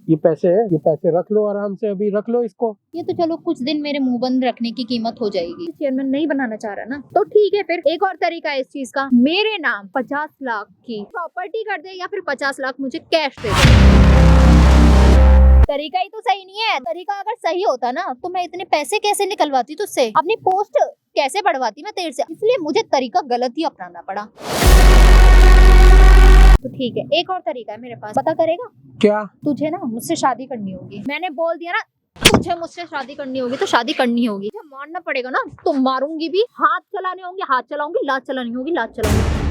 ये पैसे है, ये पैसे रख लो आराम से, अभी रख लो इसको। ये तो चलो कुछ दिन मेरे मुंह बंद रखने की कीमत हो जाएगी। चेयरमैन नहीं बनाना चाह रहा ना, तो ठीक है फिर एक और तरीका है इस चीज का, मेरे नाम 50 लाख की प्रॉपर्टी कर दे या फिर 50 लाख मुझे कैश दे दे। तरीका ही तो सही नहीं है। तरीका अगर सही होता ना तो मैं इतने पैसे कैसे निकलवाती तुझसे, अपनी पोस्ट कैसे बढ़वाती मैं तेरे से। इसलिए मुझे तरीका गलत ही अपनाना पड़ा। तो ठीक है, एक और तरीका है मेरे पास, पता करेगा क्या? तुझे ना मुझसे शादी करनी होगी। मैंने बोल दिया ना, तुझे मुझसे शादी करनी होगी तो शादी करनी होगी। मुझे मारना पड़ेगा ना तो मारूंगी भी, हाथ चलाने होंगे हाथ चलाऊंगी, लात चलानी होगी लात चलाऊंगी।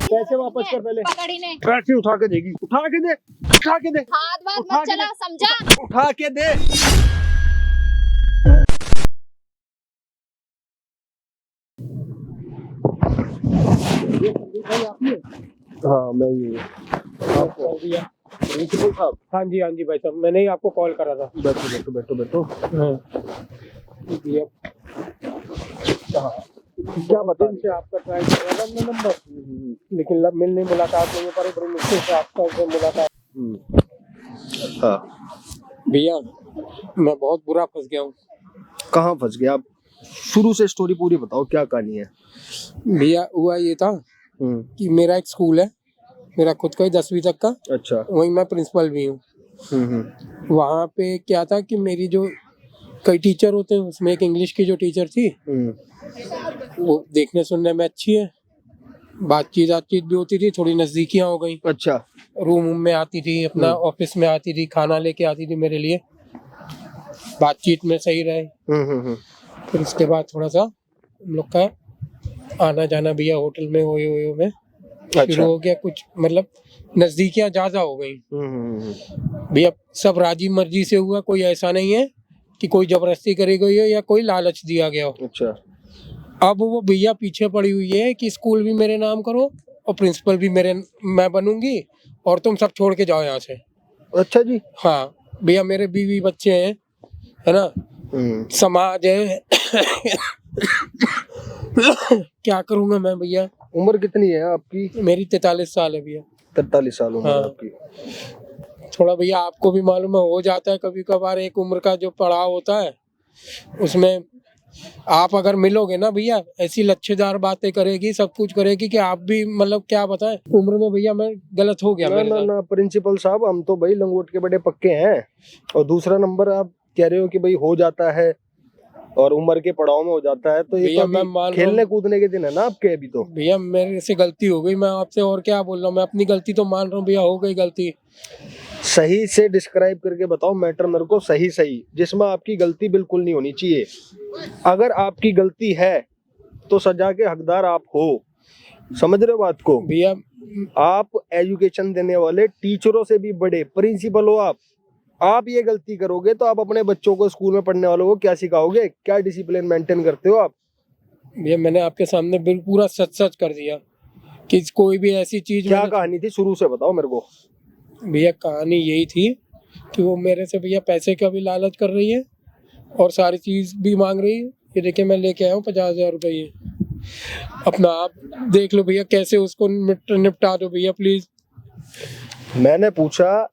पैसे वापस कर पहले। पकड़ी ने पैसे उठा के देगी, उठा के दे, उठा के दे, हाथ बात उठा मत के चला, दे। समझा? उठा के दे। हाँ मैं ये प्रिंसिपल साहब। हाँ जी भाई साहब, मैंने ही आपको कॉल करा था। बैठो बैठो बैठो बैठो। हाँ क्या बता से आपका ट्राई कर रहा था नंबर, लेकिन मिल नहीं, मुलाकात नहीं हो पा रही, बड़ी मुश्किल से आपका मुलाकात। हाँ भैया मैं बहुत बुरा फंस गया हूँ। कहाँ फंस गया आप? शुरू से स्टोरी पूरी बताओ, क्या कहानी है? भैया हुआ ये था कि मेरा एक स्कूल है, मेरा खुद का ही 10वीं तक का। अच्छा। वहीं मैं प्रिंसिपल भी हूँ। वहाँ पे क्या था कि मेरी जो कई टीचर होते हैं उसमें एक इंग्लिश की जो टीचर थी वो देखने सुनने में अच्छी है, बातचीत भी होती थी, थोड़ी नजदीकियां हो गई। अच्छा। रूम में आती थी, अपना ऑफिस में आती थी, खाना लेके आती थी मेरे लिए, बातचीत में सही रहे। फिर उसके बाद थोड़ा सा हम लोग का आना जाना भैया होटल में हो में शुरू हो गया, कुछ मतलब नजदीकियां ज्यादा हो गई। भैया सब राजी मर्जी से हुआ, कोई ऐसा नहीं है कि कोई जबरदस्ती करी गई हो या कोई लालच दिया गया हो। अच्छा। अब वो भैया पीछे पड़ी हुई है कि स्कूल भी मेरे नाम करो और प्रिंसिपल भी मैं बनूंगी और तुम सब छोड़ के जाओ यहाँ से। अच्छा जी। हाँ भैया, मेरे बीवी बच्चे हैं, है ना, समाज है। क्या करूंगा मैं भैया? उम्र कितनी है आपकी? मेरी 43 साल है भैया। 43 साल उम्र हाँ। आपकी? थोड़ा भैया आपको भी मालूम है, हो जाता है कभी कभार एक उम्र का जो पड़ाव होता है उसमें आप अगर मिलोगे ना भैया, ऐसी लच्छेदार बातें करेगी, सब कुछ करेगी कि आप भी मतलब क्या बताएं, उम्र में भैया मैं गलत हो गया। ना प्रिंसिपल साहब, हम तो भाई लंगोट के बड़े पक्के हैं। और दूसरा नंबर आप कह रहे हो कि भाई हो जाता है और उम्र के पड़ाव में हो जाता है, तो ये तो अभी खेलने कूदने के दिन है ना आपके। अभी तो भैया मेरे से गलती हो गई, मैं आपसे और क्या बोल रहा हूँ, मैं अपनी गलती तो मान रहा हूँ भैया, हो गई गलती। सही से डिस्क्राइब करके बताओ मैटर मेरे को, सही जिसमें आपकी गलती बिल्कुल नहीं होनी चाहिए। अगर आपकी गलती है तो सजा के हकदार आप हो, समझ रहे हो बात को? भैया आप एजुकेशन देने वाले टीचरों से भी बड़े प्रिंसिपल हो आप ये गलती करोगे तो आप अपने बच्चों को, स्कूल में पढ़ने वालों को क्या सिखाओगे? क्या डिसिप्लिन मेंटेन करते हो आप? भैया मैंने आपके सामने बिल्कुल पूरा सच कर दिया कि कोई भी ऐसी चीज। क्या कहानी थी, शुरू से बताओ मेरे को। भैया कहानी यही थी कि वो मेरे से भैया पैसे का भी लालच कर रही है और सारी चीज भी मांग रही है। ये देखिए मैं लेके आया हूँ 50,000 रुपये, अपना आप देख लो भैया, कैसे उसको निपटा दो भैया प्लीज। मैंने पूछा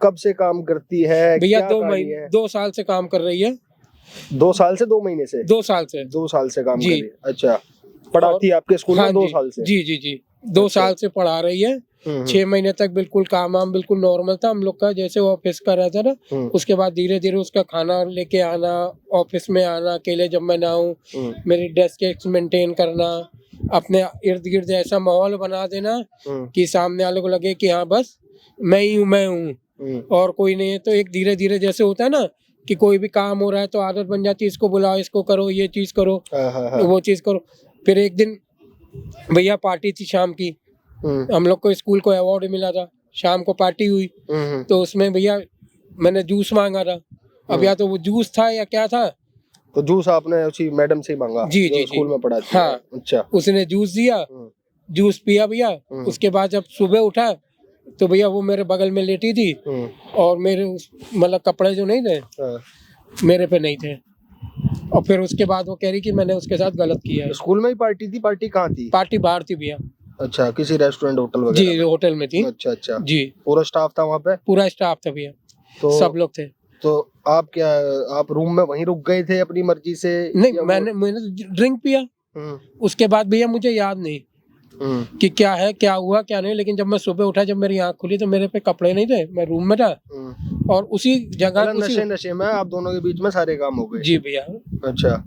कब से काम करती है भैया? 2 साल से काम कर रही है। 2 साल से 2 महीने से? 2 साल से। 2 साल से काम कर रही है। अच्छा, पढ़ाती है आपके स्कूल में 2 साल से? जी 2 साल से पढ़ा रही है। 6 महीने तक बिल्कुल काम बिल्कुल नॉर्मल था हम लोग का, जैसे ऑफिस का रहता ना। उसके बाद धीरे धीरे उसका खाना लेके आना, ऑफिस में आना अकेले जब मैं ना हूँ, मेरी डेस्क मेंटेन करना, अपने इर्द गिर्द ऐसा माहौल बना देना कि सामने वाले को लगे कि हाँ बस मैं हूँ और कोई नहीं है। तो एक धीरे धीरे जैसे होता है ना कि कोई भी काम हो रहा है तो आदत बन जाती है, इसको बुलाओ, इसको करो, ये चीज करो, वो चीज करो। फिर एक दिन भैया पार्टी थी शाम की, हम लोग को स्कूल को अवार्ड मिला था, शाम को पार्टी हुई। तो उसमें भैया मैंने जूस मांगा था। अब या तो वो जूस था या क्या था, तो जूस आपने उसी मैडम से ही मांगा? जी स्कूल में पढ़ा? हाँ। अच्छा। उसने जूस दिया, जूस पिया भैया। उसके बाद जब सुबह उठा तो भैया वो मेरे बगल में लेटी थी और मेरे मतलब कपड़े जो नहीं थे मेरे पे नहीं थे। और फिर उसके बाद वो कह रही कि मैंने उसके साथ गलत किया है। स्कूल में ही पार्टी थी? पार्टी कहाँ थी? पार्टी बाहर थी भैया। अच्छा, किसी रेस्टोरेंट होटल वगैरह जी होटल में थी। अच्छा अच्छा, जी पूरा स्टाफ था वहाँ पे? पूरा स्टाफ था भैया, तो सब लोग थे। तो आप क्या, आप रूम में वहीं रुक गए थे अपनी मर्जी से? नहीं या मैंने ड्रिंक पिया, उसके बाद भैया मुझे याद नहीं कि क्या है क्या हुआ क्या नहीं, लेकिन जब मैं सुबह उठा, जब मेरी आँख खुली तो मेरे पे कपड़े नहीं थे, मैं रूम में था और उसी जगह नशे नशे में आप दोनों के बीच में सारे काम हो गए? जी भैया। अच्छा,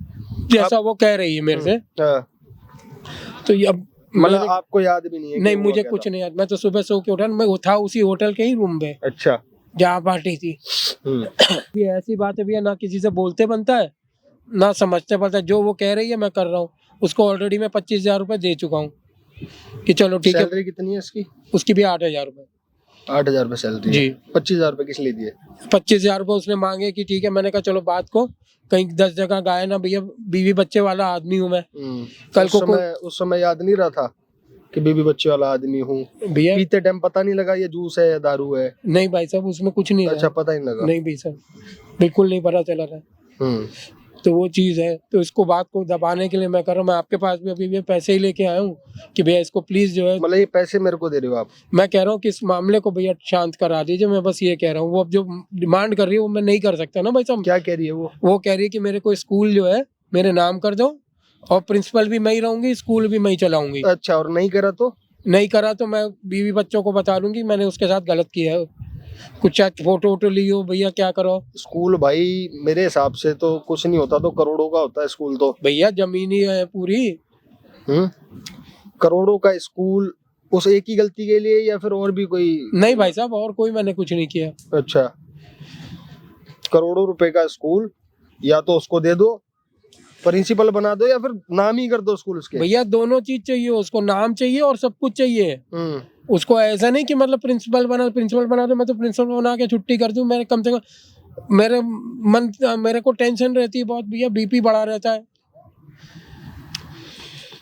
जैसा वो कह रही है मेरे से, हाँ। तो ये अब मतलब आपको याद भी नहीं है? नहीं मुझे कुछ नहीं याद, मैं तो सुबह सो के उठा, मैं उठा उसी होटल के ही रूम में। अच्छा, जहाँ पार्टी थी। ये ऐसी बात है भैया, ना किसी से बोलते बनता है ना समझते बनता है, जो वो कह रही है मैं कर रहा हूँ। उसको ऑलरेडी मैं 25,000 रुपए दे चुका हूँ कि चलो ठीक है। सैलरी कितनी है इसकी? उसकी भी 8,000 रुपए। 8,000 रुपए सैलरी जी। 25,000 रुपए किस लिए दिए? 25,000 रुपए उसने मांगे कि ठीक है, मैंने कहा चलो बात को कहीं 10 जगह गाए ना भैया, बीवी बच्चे वाला आदमी हूँ मैं। कल को उस समय याद नहीं रहा था कि बीवी बच्चे वाला आदमी हूँ भैया? पीते टाइम पता नहीं लगा ये जूस है या दारू है? नहीं भाई साहब, उसमें कुछ नहीं। अच्छा, पता ही नहीं लगा? नहीं भाई साहब, बिल्कुल नहीं पता चला था। तो वो चीज है, तो इसको बात को दबाने के लिए मैं कर रहा हूँ। मैं आपके पास भी अभी भी पैसे ही लेके आया हूँ कि भैया इसको प्लीज जो है, मतलब ये पैसे मेरे को दे रहे हो आप? मैं कह रहा हूँ कि इस मामले को भैया शांत करा दीजिए, मैं बस ये कह रहा हूँ। वो अब जो डिमांड कर रही है वो मैं नहीं कर सकता ना भाई साहब। क्या कह रही है वो कह रही है कि मेरे को स्कूल जो है मेरे नाम कर दो और प्रिंसिपल भी मैं ही रहूंगी, स्कूल भी मैं ही चलाऊंगी। अच्छा, और नहीं करा तो? नहीं करा तो मैं बीवी बच्चों को बता दूंगी मैंने उसके साथ गलत किया है। कुछ चाहे फोटो वोटो लियो भैया, क्या करो। स्कूल भाई मेरे हिसाब से तो कुछ नहीं होता, तो करोड़ों का होता है स्कूल तो। भैया जमीन ही है पूरी। करोड़ों का स्कूल उस एक ही गलती के लिए या फिर और भी कोई? नहीं भाई साहब, और कोई मैंने कुछ नहीं किया। अच्छा, करोड़ों रुपए का स्कूल, या तो उसको दे दो, प्रिंसिपल बना दो, या फिर नाम ही कर दो स्कूल उसके। भैया दोनों चीज चाहिए, उसको नाम चाहिए और सब कुछ चाहिए। उसको ऐसा नहीं कि मतलब प्रिंसिपल बना दो, मैं तो प्रिंसिपल बना के छुट्टी कर दूं। मेरे कम से कम मेरे को टेंशन रहती है बहुत भैया, बीपी बढ़ा रहता है।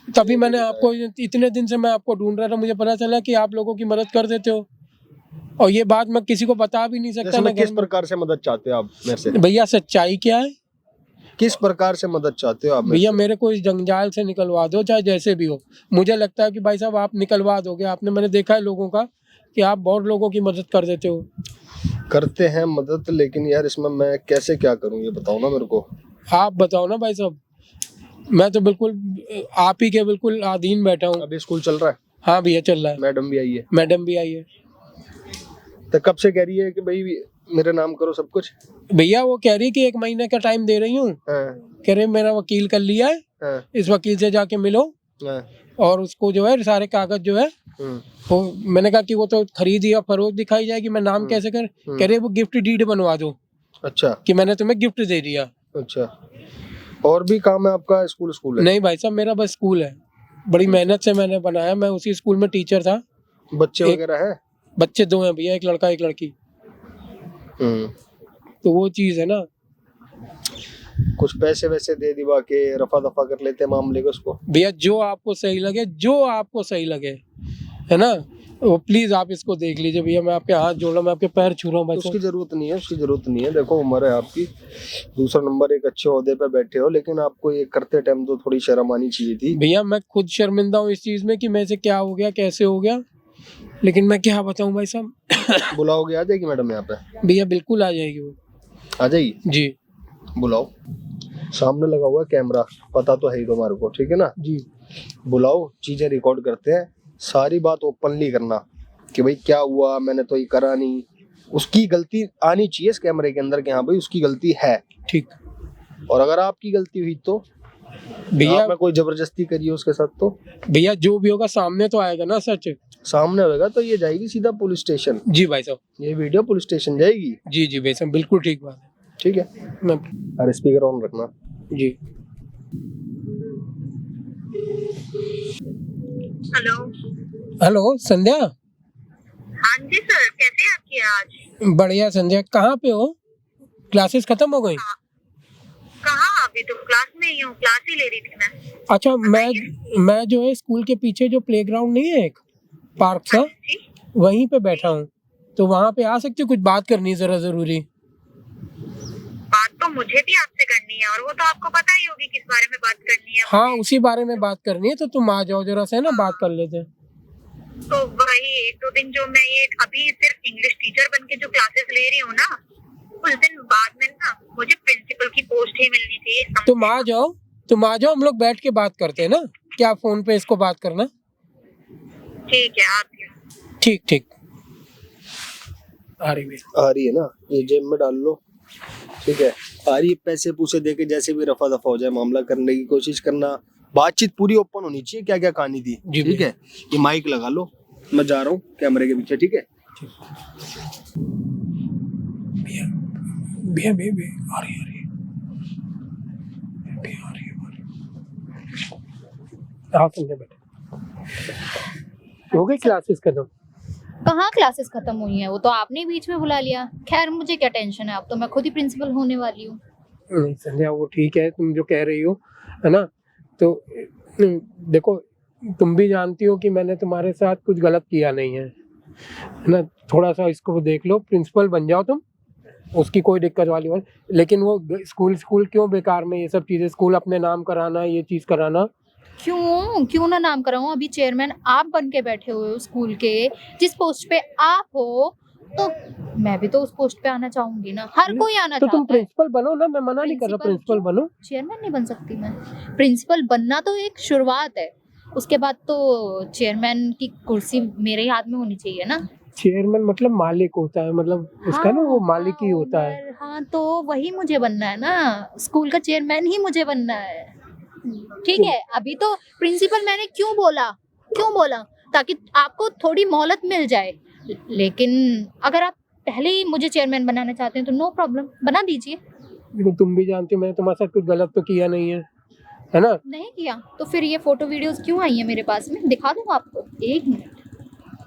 तभी मैंने आपको, इतने दिन से मैं आपको ढूंढ रहा था, मुझे पता चला कि आप लोगों की मदद कर देते हो, और ये बात मैं किसी को बता भी नहीं सकता ना। किस प्रकार से मदद चाहते हो आप मेरे से? भैया सच्चाई क्या है? किस प्रकार से मदद चाहते हो आप? भैया मेरे को इस जंजाल से निकलवा दो, चाहे जैसे भी हो। मुझे लगता है कि भाई साहब आप निकलवा दोगे। आपने, मैंने देखा है लोगों का कि आप बहुत लोगों की मदद कर देते हो। करते हैं मदद, लेकिन यार इसमें मैं कैसे क्या करूं ये बताओ ना मेरे को। आप बताओ ना भाई साहब, मैं तो बिल्कुल आप ही के बिल्कुल अधीन बैठा हूँ। अभी स्कूल चल रहा है? हाँ भैया चल रहा है। मैडम भी आई है? मैडम भी आई है। तो कब से कह रही है कि भाई मेरे नाम करो सब कुछ? भैया वो कह रही कि 1 महीने का टाइम दे रही हूँ। कह रहे मेरा वकील कर लिया है, इस वकील से जाके मिलो और उसको जो है सारे कागज जो है वो, मैंने कहा कि वो तो खरीदी या फरोख्त दिखाई जाएगी, मैं नाम कैसे कर। कह रहे वो गिफ्ट डीड बनवा दो। अच्छा, कि मैंने तुम्हें गिफ्ट दे दिया। अच्छा, और भी काम है आपका? स्कूल है? नहीं भाई साहब, मेरा बस स्कूल है, बड़ी मेहनत से मैंने बनाया। मैं उसी स्कूल में टीचर था। बच्चे वगैरह है? बच्चे 2 हैं भैया, एक लड़का एक लड़की। तो वो चीज है ना। कुछ पैसे वैसे दे दिवा के रफा दफा कर लेते हैं मामले को उसको। भैया जो आपको सही लगे है ना, वो प्लीज आप इसको देख लीजिए भैया। मैं आपके हाथ जोड़ रहा हूँ, मैं आपके पैर छू रहा हूँ। उसकी जरूरत नहीं है, देखो उम्र है आपकी, दूसरा नंबर एक अच्छे ओहदे पे बैठे हो, लेकिन आपको ये करते टाइम तो थोड़ी शर्म आनी चाहिए थी। भैया मैं खुद शर्मिंदा हूँ इस चीज में कि मेरे से क्या हो गया, कैसे हो गया, लेकिन मैं क्या बताऊँ भाई साहब। बुलाओगे? आ जाएगी मैडम यहाँ पे? भैया बिल्कुल आ जाएगी वो। आ जाएगी जी। बुलाओ, सामने लगा हुआ है कैमरा, पता तो है ही तुम्हारे को, ठीक है ना जी। बुलाओ, चीजें रिकॉर्ड करते हैं, सारी बात ओपनली करना कि भाई क्या हुआ, मैंने तो ये करा नहीं। उसकी गलती आनी चाहिए इस कैमरे के अंदर कि हाँ भाई उसकी गलती है। ठीक। और अगर आपकी गलती हुई तो भैया, आपने कोई जबरदस्ती करी है उसके साथ तो भैया जो भी होगा सामने तो आएगा ना। सच सामने होगा तो ये जाएगी सीधा पुलिस स्टेशन। जी भाई साहब, ये वीडियो पुलिस स्टेशन जाएगी। जी जी भाई साहब, बिल्कुल ठीक बात है। ठीक है, मैं और स्पीकर ऑन रखना। जी। हेलो। हेलो संध्या। हाँ जी सर, कैसे याद किया आज? बढ़िया संध्या, कहाँ पे हो? क्लासेस खत्म हो गई? कहाँ, अभी तो क्लास में ही हूँ, क्लास ही ले रही थी मैं। अच्छा, मैं जो है स्कूल के पीछे जो प्लेग्राउंड नहीं है एक पार्क सा, वहीं पे बैठा हूँ, तो वहाँ पे आ सकती हो? कुछ बात करनी है जरा जरूरी। बात तो मुझे भी आपसे करनी है, और वो तो आपको पता ही होगी किस बारे में बात करनी है। हाँ उसी बारे में बात करनी है, तो तुम आ जाओ जरा से ना, बात कर लेते हैं। तो वही 1-2 दिन जो मैं ये अभी सिर्फ इंग्लिश टीचर बन के जो क्लासेस ले रही हूँ ना, उस दिन बाद में ना मुझे प्रिंसिपल की पोस्ट ही मिलनी थी। तुम आ जाओ, हम लोग बैठ के बात करते हैं ना, क्या फोन पे इसको बात करना। ठीक है, आती हूँ। ठीक आ रही है ना, ये जेब में डाल लो, ठीक है। आ रही है, पैसे पूसे दे के जैसे भी रफा दफा हो जाए मामला करने की कोशिश करना, बातचीत पूरी ओपन होनी चाहिए, क्या क्या कहानी थी, ठीक है। ये माइक लगा लो, मैं जा रहा हूँ कैमरे के पीछे, ठीक है। भैया आ रही है। हाँ समझे बेटा, हो गई क्लासेस खत्म? कहाँ क्लासेस खत्म हुई हैं, वो तो आपने बीच में बुला लिया। खैर मुझे क्या टेंशन है, अब तो मैं खुद ही प्रिंसिपल होने वाली हूँ। नहीं संध्या, वो ठीक है तुम जो कह रही हो, है ना। तो देखो, तुम भी जानती हो कि मैंने तुम्हारे साथ कुछ गलत किया नहीं है ना। थोड़ा सा इसको देख लो, प्रिंसिपल बन जाओ तुम, उसकी कोई दिक्कत वाली बात। लेकिन वो स्कूल क्यों बेकार में ये सब चीजें, स्कूल अपने नाम कराना, ये चीज कराना क्यों ना नाम कराऊं? अभी चेयरमैन आप बन के बैठे हुए हो स्कूल के, जिस पोस्ट पे आप हो, तो मैं भी तो उस पोस्ट पे आना चाहूंगी ना। हर कोई आना तो चाहता है। तुम प्रिंसिपल बनो ना, मैं मना नहीं कर रहा, प्रिंसिपल बनो। चेयरमैन नहीं बन सकती मैं? प्रिंसिपल बनना तो एक शुरुआत है, उसके बाद तो चेयरमैन की कुर्सी मेरे हाथ में होनी चाहिए ना। चेयरमैन मतलब मालिक होता है, मतलब उसका ना वो मालिक ही होता है। हाँ तो वही मुझे बनना है ना, स्कूल का चेयरमैन ही मुझे बनना है। ठीक है, अभी तो प्रिंसिपल मैंने क्यों बोला ताकि आपको थोड़ी मोहलत मिल जाए। लेकिन अगर आप पहले ही मुझे चेयरमैन बनाना चाहते हैं तो नो प्रॉब्लम, बना दीजिए। देखो तुम भी जानती हो मैंने तुम्हारे साथ कुछ गलत तो किया नहीं है ना। नहीं किया तो फिर ये फोटो वीडियोस क्यों आई है मेरे पास में? दिखा दूंगा आपको, 1 मिनट।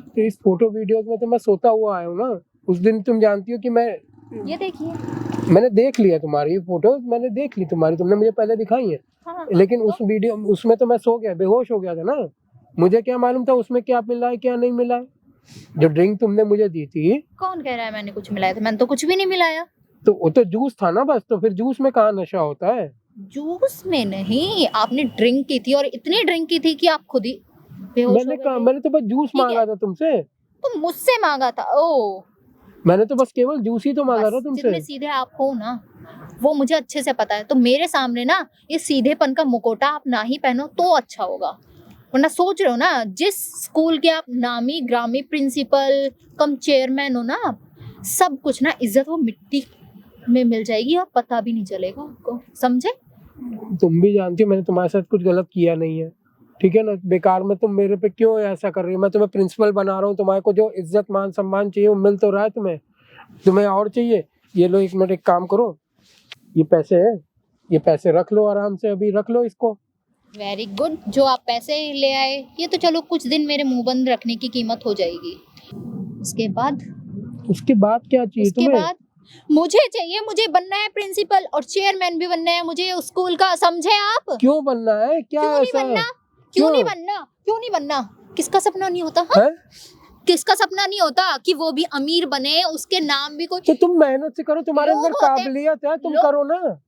तो इस फोटो वीडियोस में तो मैं सोता हुआ आया हूँ ना। उस दिन तुम जानती हो कि मैं, ये देखिए, मैंने देख लिया तुम्हारी फोटो, मैंने देख ली तुम्हारी, तुमने मुझे पहले दिखाई है। हाँ, लेकिन उस वीडियो उसमें तो मैं सो गया, बेहोश हो गया था ना। मुझे क्या मालूम था उसमें क्या मिला है क्या नहीं मिला है। जो ड्रिंक तुमने मुझे दी थी, कौन कह रहा है मैंने कुछ मिलाया था? मैंने तो कुछ भी नहीं मिलाया। तो वो तो जूस था ना बस, तो फिर जूस में कहाँ नशा होता है? जूस में नहीं, आपने ड्रिंक की थी और इतनी ड्रिंक की थी कि आप खुद ही बेहोश मैंने हो गए कहा, थे। मैंने तो बस जूस ठीक है। मांगा था तुमसे, तो मुझसे मांगा था? ओ, मैंने तो बस केवल जूस ही तो मांगा था बस तुमसे। जितने सीधे आप हो ना, वो मुझे अच्छे से पता है। तो मेरे सामने ना ये सीधेपन का मुकोटा आप ना ही पहनो तो अच्छा होगा। वरना सोच रहे हो ना, जिस स्कूल के आप नामी ग्रामी प्रिंसिपल कम चेयरमैन हो ना, सब कुछ ना इज्जत वो मिट्टी में मिल जाएगी और पता भी नहीं चलेगा आपको, समझे? तुम भी जानती हो मैंने तुम्हारे साथ कुछ गलत किया नहीं है, ठीक है ना। बेकार में तुम मेरे पे क्यों ऐसा कर रही हो? मैं तुम्हें प्रिंसिपल बना रहा हूँ, तुम्हारे को जो इज्जत मान सम्मान चाहिए वो मिल तो रहा है तुम्हें और चाहिए। ये लो, 1 मिनट एक काम करो, ये पैसे है, ये पैसे रख लो आराम से, अभी रख लो इसको। वेरी गुड, जो आप पैसे ले आए ये तो चलो कुछ दिन मेरे मुंह बंद रखने की कीमत हो जाएगी। उसके बाद क्या चाहिए तुम्हें? बाद मुझे चाहिए, मुझे बनना है प्रिंसिपल और चेयरमैन भी बनना है मुझे उस स्कूल का, समझे आप? क्यों बनना है? क्या क्यों नहीं ऐसा? बनना? क्यों नहीं बनना? किसका सपना नहीं होता? हाँ? किसका सपना नहीं होता कि वो भी अमीर बने, उसके नाम भी कोई। तो तुम मेहनत से करो, तुम्हारे अंदर काबिलियत है, तुम करो ना।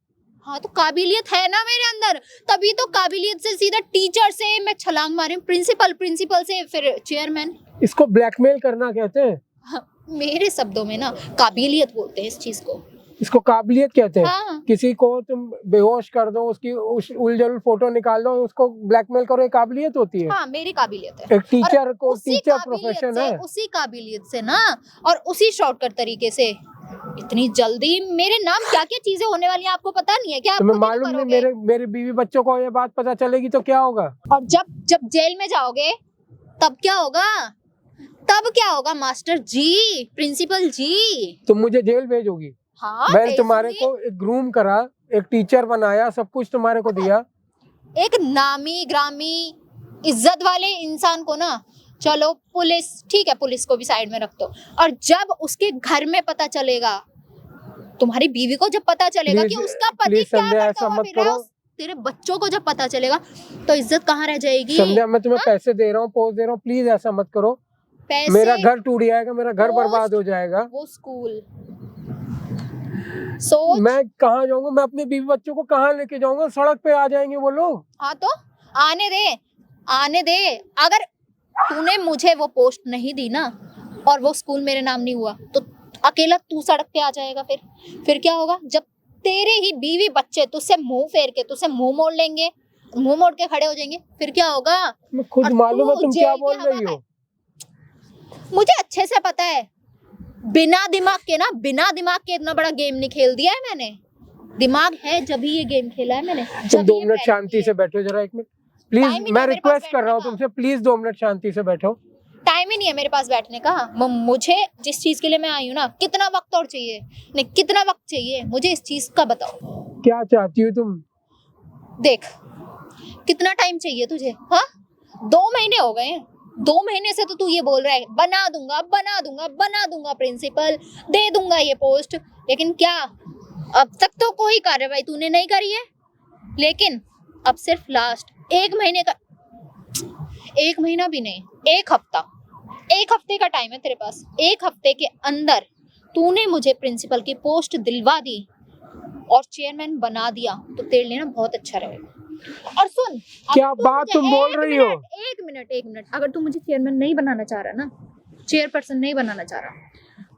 हाँ तो काबिलियत है ना मेरे अंदर, तभी तो काबिलियत से सीधा टीचर से मैं छलांग मारी, प्रिंसिपल से फिर चेयरमैन। इसको ब्लैकमेल करना कहते हैं। हाँ, मेरे शब्दों में ना काबिलियत बोलते हैं इस चीज को। इसको काबिलियत कहते हैं। हाँ। किसी को तुम बेहोश कर दो, उसकी उलझुल फोटो निकाल दो, उसको ब्लैकमेल करो, ये काबिलियत होती है? हाँ, मेरी काबिलियत है। एक टीचर को, टीचर प्रोफेशन है। उसी काबिलियत से ना, और उसी शॉर्टकट तरीके से इतनी जल्दी मेरे नाम क्या क्या चीजें होने वाली हैं आपको पता नहीं है क्या? तुम्हें मालूम नहीं, मेरे बीवी बच्चों को ये बात पता चलेगी तो क्या होगा? और जब जेल में जाओगे तब क्या होगा मास्टर जी, प्रिंसिपल जी? तुम मुझे जेल भेजोगी? हाँ, मैंने तुम्हारे को एक ग्रूम करा, एक टीचर बनाया, सब कुछ तुम्हारे को दिया। एक नामी ग्रामी इज्जत वाले इंसान को ना, चलो पुलिस, ठीक है पुलिस को भी साइड में रख दो, और जब उसके घर में पता चलेगा, तुम्हारी बीवी को जब पता चलेगा कि उसका पति क्या करता हुआ फिर रहा है, तेरे बच्चों को जब पता चलेगा तो इज्जत कहाँ रह जाएगी? संध्या, मैं तुम्हें पैसे दे रहा हूँ, पोस्ट दे रहा हूँ, प्लीज ऐसा मत करो। मेरा घर टूट जाएगा, मेरा घर बर्बाद हो जाएगा। वो स्कूल मैं कहाँ जाऊंगा? मैं अपने बीवी बच्चों को कहाँ लेके जाऊंगा? सड़क पे आ जाएंगे वो लोग। हाँ तो आने दे। अगर तूने मुझे वो पोस्ट नहीं दी ना और वो स्कूल मेरे नाम नहीं हुआ तो अकेला तू सड़क पे आ जाएगा। फिर क्या होगा जब तेरे ही बीवी बच्चे तुझसे मुंह फेर के तुझसे मुंह मोड़ लेंगे, मुंह मोड़ के खड़े हो जाएंगे, फिर क्या होगा? मैं खुद और मालूम है तू तुम जेल क्या की बोल हवा रही हो। मुझे अच्छे से पता है, बिना दिमाग के इतना बड़ा गेम नहीं खेल दिया है मैंने। दिमाग है जब ही ये गेम खेला है मैंने। तुम जब 2 ये मिनट बैठी शांति है। से बैठो जरा, 1 मिनट टाइम प्लीज, ही नहीं मैं है मेरे पास रिक्वेस्ट कर रहा हूँ बैठने तुमसे, प्लीज 2 मिनट शांति से बैठो। टाइम ही नहीं है मेरे पास बैठने का। मुझे जिस चीज के लिए मैं आई हूँ ना, कितना वक्त और चाहिए? नहीं, कितना वक्त चाहिए मुझे इस चीज का बताओ। क्या चाहती हो तुम? देख, कितना टाइम चाहिए तुझे? हाँ, 2 महीने हो गए हैं। 2 महीने से तो तू ये बोल रहा है बना दूंगा बना दूंगा बना दूंगा प्रिंसिपल, दे दूंगा ये पोस्ट, लेकिन क्या अब तक तो कोई कार्रवाई तूने नहीं करी है। लेकिन अब सिर्फ लास्ट 1 महीने का, 1 महीना भी नहीं, 1 हफ्ता, 1 हफ्ते का टाइम है तेरे पास। 1 हफ्ते के अंदर तूने मुझे प्रिंसिपल की पोस्ट दिलवा दी और चेयरमैन बना दिया तो तेरे लिए ना बहुत अच्छा रहेगा। और सुन, क्या बात तुम बोल रही हो? 1 मिनट, अगर तू मुझे चेयरमैन नहीं बनाना चाह रहा ना, चेयरपर्सन नहीं बनाना चाह रहा,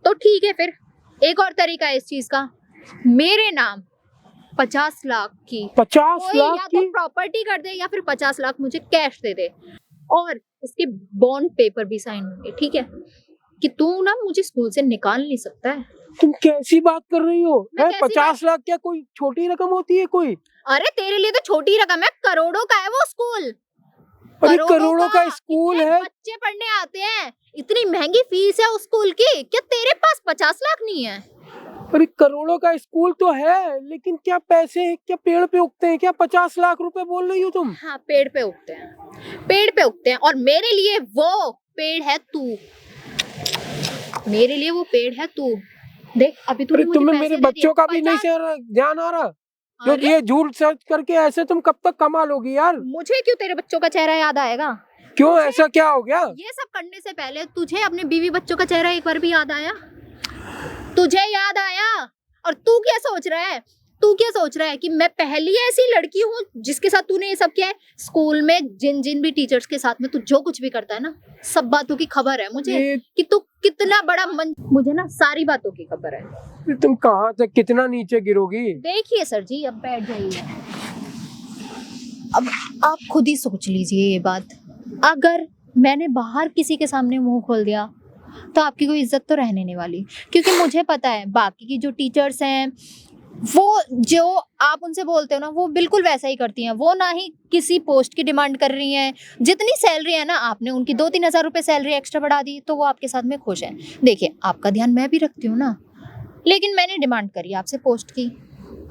तो ठीक है, फिर एक और तरीका है इस चीज का। मेरे नाम 50 लाख की 50 कोई लाख या तो की? प्रॉपर्टी कर दे या फिर 50 लाख मुझे कैश दे दे, और इसके बॉन्ड पेपर भी साइन होंगे, ठीक है? कि तू ना मुझे स्कूल से निकाल नहीं सकता है। तुम कैसी बात कर रही हो? मैं है कैसी 50 लाख क्या कोई छोटी रकम होती है कोई? अरे तेरे लिए तो छोटी रकम है, करोड़ों का है वो स्कूल। अरे करोड़ों का स्कूल इतने है। बच्चे पढ़ने आते हैं, इतनी महंगी फीस है उस स्कूल की, क्या तेरे पास 50 लाख नहीं है? अरे करोड़ों का स्कूल तो है, लेकिन क्या पैसे क्या पेड़ पे उगते हैं क्या? 50 लाख रुपए बोल रही हो तुम? हाँ, पेड़ पे उगते हैं, पेड़ पे उगते हैं, और मेरे लिए वो पेड़ है तू। मेरे लिए वो पेड़ है तू। देख, अभी तूने मुझे तुम्हें पैसे मेरे दे दिए, बच्चों का भी नहीं 50। ध्यान आ रहा? क्योंकि अरे, ये झूठ सर्च करके ऐसे तुम कब तक कमा लोगी यार? मुझे क्यों तेरे बच्चों का चेहरा याद आएगा? क्यों, ऐसा क्या हो गया? ये सब करने से पहले तुझे अपने बीवी बच्चों का चेहरा एक बार भी याद आया? तुझे याद आया? और तू क्या सोच रहा है? तू क्या सोच रहा है कि मैं पहली ऐसी लड़की हूँ जिसके साथ तूने ये सब किया है? स्कूल में जिन भी टीचर्स के साथ में तू जो कुछ भी करता है ना, सब बातों की खबर है मुझे, कि तू कितना बड़ा मुझे ना सारी बातों की खबर है। तुम कहाँ तक कितना नीचे गिरोगी? देखिए सर जी, अब बैठ जाइए। अब आप खुद ही सोच लीजिए ये बात। अगर मैंने बाहर किसी के सामने मुंह खोल दिया तो आपकी कोई इज्जत तो रहने नहीं वाली, क्योंकि मुझे पता है बाकी की जो टीचर्स हैं, वो जो आप उनसे बोलते हो ना, वो बिल्कुल वैसा ही करती हैं। वो ना ही किसी पोस्ट की डिमांड कर रही हैं। जितनी सैलरी है ना, आपने उनकी 2-3 हज़ार रुपए सैलरी एक्स्ट्रा बढ़ा दी तो वो आपके साथ में खुश हैं। देखिए, आपका ध्यान मैं भी रखती हूँ ना, लेकिन मैंने डिमांड करी आपसे पोस्ट की,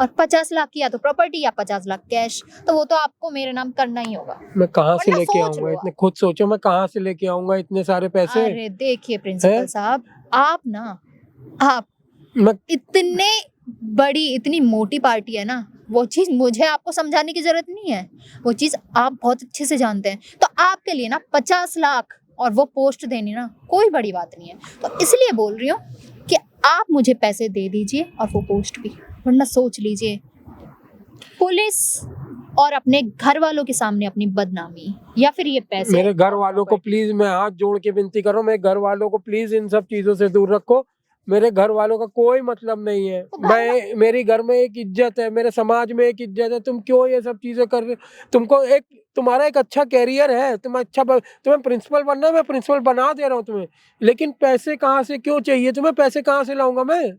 और 50 लाख की या तो प्रॉपर्टी या 50 लाख कैश, तो वो तो आपको मेरे नाम करना ही होगा। मैं कहाँ से वरना लेके सोच आऊंगा लो इतने? खुद सोचो, मैं कहाँ से लेके आऊंगा इतने सारे पैसे? अरे देखिए प्रिंसिपल साहब, आप मैं इतने बड़ी, इतनी मोटी पार्टी है ना, वो चीज मुझे आपको समझाने की जरूरत नहीं है, वो चीज आप बहुत अच्छे से जानते हैं। तो आपके लिए ना 50 लाख और वो पोस्ट देनी ना कोई बड़ी बात नहीं है। तो इसलिए बोल रही हूँ कि आप मुझे पैसे दे दीजिए और वो पोस्ट भी, वरना सोच लीजिए पुलिस और अपने घर वालों के सामने अपनी बदनामी, या फिर ये पैसे। मेरे घर वालों को प्लीज, मैं हाथ जोड़ के विनती कर रहा हूँ, मेरे घर वालों को प्लीज इन सब चीजों से दूर रखो। मेरे घर वालों का कोई मतलब नहीं है। मैं, मेरी घर में एक इज्जत है, मेरे समाज में एक इज्जत है। तुम क्यों ये सब चीजें कर रहे? तुम्हारा एक अच्छा कैरियर है, तुम्हें प्रिंसिपल बनना है, मैं प्रिंसिपल बना दे रहा हूँ तुम्हें, लेकिन पैसे कहाँ से क्यों चाहिए तुम्हें? पैसे कहाँ से लाऊंगा मैं?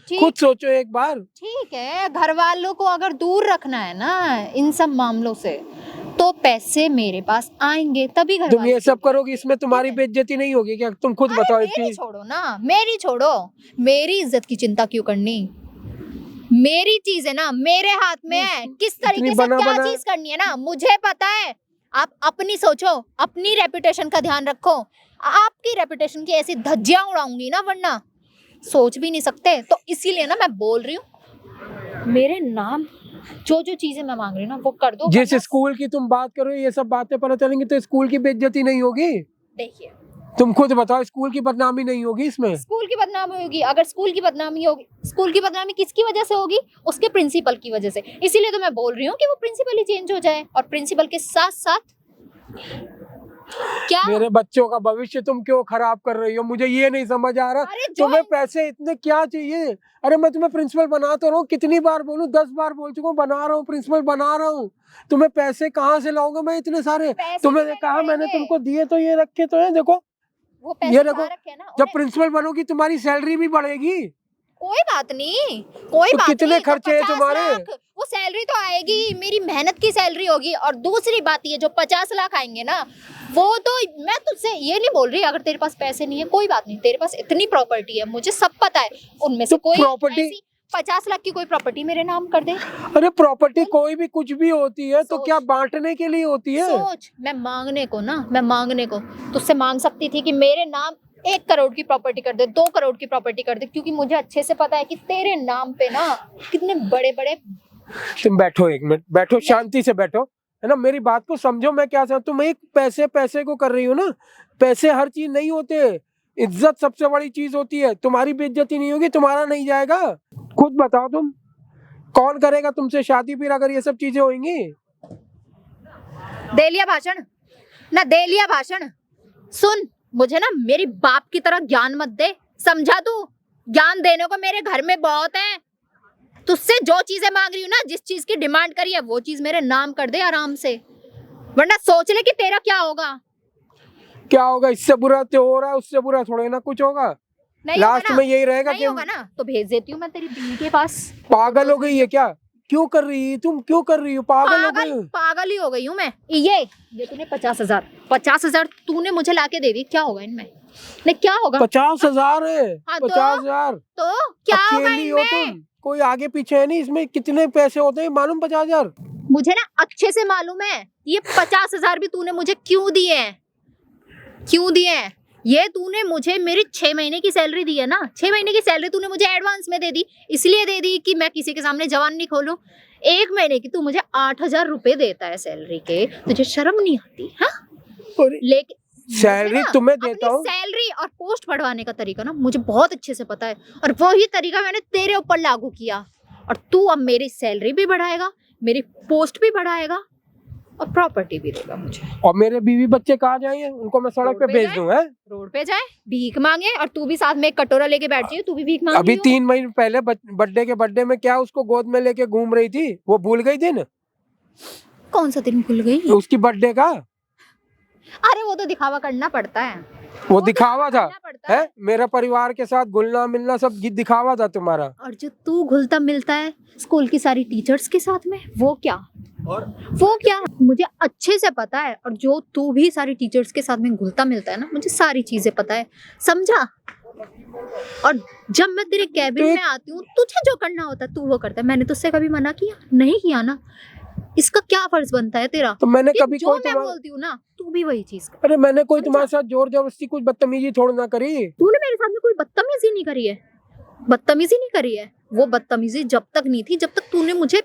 खुद सोचो एक बार। ठीक है, घर वालों को अगर दूर रखना है ना इन सब मामलों से, तो पैसे मेरे पास आएंगे तभी घर तुम ये सब करोगी, इसमें तुम्हारी बेइज्जती नहीं होगी क्या? तुम खुद बताओ। मेरी छोड़ो ना, मेरी छोड़ो, मेरी इज्जत की चिंता क्यों करनी? मेरी चीज है ना, मेरे हाथ में है, किस तरीके से क्या चीज करनी है ना मुझे पता है। आप अपनी सोचो, अपनी रेपुटेशन का ध्यान रखो। आपकी रेपुटेशन की ऐसी धज्जियां उड़ाऊंगी ना, वरना सोच भी नहीं सकते। तो इसीलिए ना मैं बोल रही हूँ, मेरे नाम जो चीजें मैं मांग रही हूँ ना वो कर दो। जिस स्कूल की तुम बात करो, ये सब बातें पता चलेंगी तो स्कूल की बेइज्जती नहीं होगी? देखिए, तुम खुद बताओ, स्कूल की बदनामी नहीं होगी इसमें? स्कूल की बदनामी होगी। अगर स्कूल की बदनामी होगी, स्कूल की बदनामी किसकी वजह से होगी? उसके प्रिंसिपल की वजह से। इसीलिए तो मैं बोल रही हूँ कि वो प्रिंसिपल ही चेंज हो जाए, और प्रिंसिपल के साथ साथ क्या? मेरे बच्चों का भविष्य तुम क्यों खराब कर रही हो, मुझे ये नहीं समझ आ रहा। अरे जो तुम्हें पैसे इतने क्या चाहिए? अरे मैं तुम्हें प्रिंसिपल बना तो रहा हूँ, कितनी बार बोलूं, 10 बार बोल चुका हूँ, बना रहा हूँ, प्रिंसिपल बना रहा हूँ। तुम्हें पैसे कहाँ से लाऊंगा मैं इतने सारे? पैसे तुम्हें भी कहा मैंने पड़ेंगे। तुमको दिए तो ये रखे तो है, देखो वो पैसे ये देखो, कहाँ रखे हैं ना, जब उन्हें- प्रिंसिपल बनोगी तुम्हारी सैलरी भी बढ़ेगी। कोई बात नहीं, कोई तो बात कितने नहीं, तो खर्चे हैं 50 तुम्हारे? लाख, वो सैलरी तो आएगी, मेरी मेहनत की सैलरी होगी। और दूसरी बात ये जो 50 लाख आएंगे ना, वो तो मैं तुझसे ये नहीं बोल रही अगर तेरे पास पैसे नहीं है कोई बात नहीं, तेरे पास इतनी प्रॉपर्टी है, मुझे सब पता है, उनमें से तो कोई प्रॉपर्टी, ऐसी 50 लाख की कोई प्रॉपर्टी मेरे नाम कर दे। अरे प्रॉपर्टी कोई भी कुछ भी होती है तो सोच। क्या बांटने के लिए होती है? सोच, मैं मांगने को तुझसे मांग सकती थी कि मेरे नाम 1 करोड़ की प्रॉपर्टी कर दे, 2 करोड़ की प्रॉपर्टी कर दे, क्योंकि मुझे अच्छे से पता है कि तेरे नाम पे ना कितने बड़े बड़े। तुम बैठो, 1 मिनट बैठो, शांति से बैठो, है ना, मेरी बात को समझो। मैं क्या चाहता, तुम एक पैसे को कर रही हो ना। पैसे हर चीज नहीं होते, इज्जत सबसे बड़ी चीज होती है। तुम्हारी बेइज्जती नहीं होगी, तुम्हारा नहीं जाएगा। खुद बताओ तुम, कौन करेगा तुमसे शादी फिर अगर ये सब चीजें होंगी? दे लिया भाषण ना, दे लिया भाषण। सुन, मुझे ना मेरी बाप की तरह ज्ञान मत दे, समझा तू? ज्ञान देने को मेरे घर में बहुत है। तुझसे जो चीजें मांग रही हूँ ना, जिस चीज की डिमांड करी है वो चीज मेरे नाम कर दे आराम से, वरना सोच ले कि तेरा क्या होगा। क्या होगा? इससे बुरा तो हो रहा है, उससे बुरा थोड़े ना कुछ होगा। नहीं होगा लास्ट ना, में यही रहेगा नहीं कि होगा ना तो भेज देती हूँ मैं तेरी बीवी के पास। पागल हो गई है क्या? क्यों कर रही है तुम, क्यों कर रही हो? पागल हो गई हो? पागल ही हो गई हूँ मैं। ये तूने 50,000 तूने मुझे लाके दे दी, क्या होगा इनमें? नहीं क्या होगा? 50,000 है? हाँ तो? 50,000? तो क्या होगा अकेली हो इनमें? तुम, कोई आगे पीछे है नहीं। इसमें कितने पैसे होते हैं मालूम? 50,000? मुझे ना अच्छे से मालूम है, ये 50,000 भी तूने मुझे क्यों दिए हैं? क्यों दिए हैं? ये तूने मुझे मेरी 6 महीने की सैलरी दी है ना, 6 महीने की सैलरी तूने मुझे एडवांस में दे दी, इसलिए दे दी कि मैं किसी के सामने जवान नहीं खोलूं। 1 महीने की तू मुझे 8,000 रुपए देता है सैलरी के, तुझे शर्म नहीं आती? हाँ, अरे लेकिन सैलरी तुम्हें देता हूँ। सैलरी और पोस्ट बढ़वाने का तरीका ना मुझे बहुत अच्छे से पता है, और वही तरीका मैंने तेरे ऊपर लागू किया। और तू अब मेरी सैलरी भी बढ़ाएगा, मेरी पोस्ट भी बढ़ाएगा और प्रॉपर्टी भी देगा मुझे। और मेरे बीवी बच्चे कहाँ जाएंगे? उनको मैं सड़क पे भेज दूं? है रोड पे जाए, भीख मांगे, और तू भी साथ में एक कटोरा लेके बैठ जाइए, तू भी भीख मांग अभी रही हो। 3 महीने पहले बर्थडे में क्या उसको गोद में लेके घूम रही थी, वो भूल गई दिन? कौन सा दिन भूल गई? उसकी बर्थडे का अरे वो तो दिखावा करना पड़ता है, वो दिखावा था, करना पड़ता है? मेरा परिवार के साथ घुलना मिलना सब दिखावा था तुम्हारा। और जो तू घुलता मिलता है स्कूल की सारी टीचर्स के साथ में, वो क्या? और वो क्या? मुझे अच्छे से पता है, और जो तू भी सारी टीचर्स के साथ में घुलता मिलता है ना, मुझे सारी चीजें पता है, समझा? और जब मैं तेरे कैबिन में आती हूँ, तुझे जो करना होता है तू वो करता है। मैंने तुझसे कभी मना किया? नहीं किया ना। इसका क्या फर्ज बनता है तेरा? तो मैंने कि कभी जो कोई मैं तुम्हारा, बोलती हूँ ना, तू भी वही चीज कर। अरे मैंने कोई तुम्हारे साथ जोर जबरदस्ती कुछ बदतमीजी थोड़ी ना करी। तूने मेरे साथ में कोई बदतमीजी नहीं करी है, बदतमीजी नहीं करी है। वो बदतमीजी जब तक नहीं थी जब तक तूने मुझे।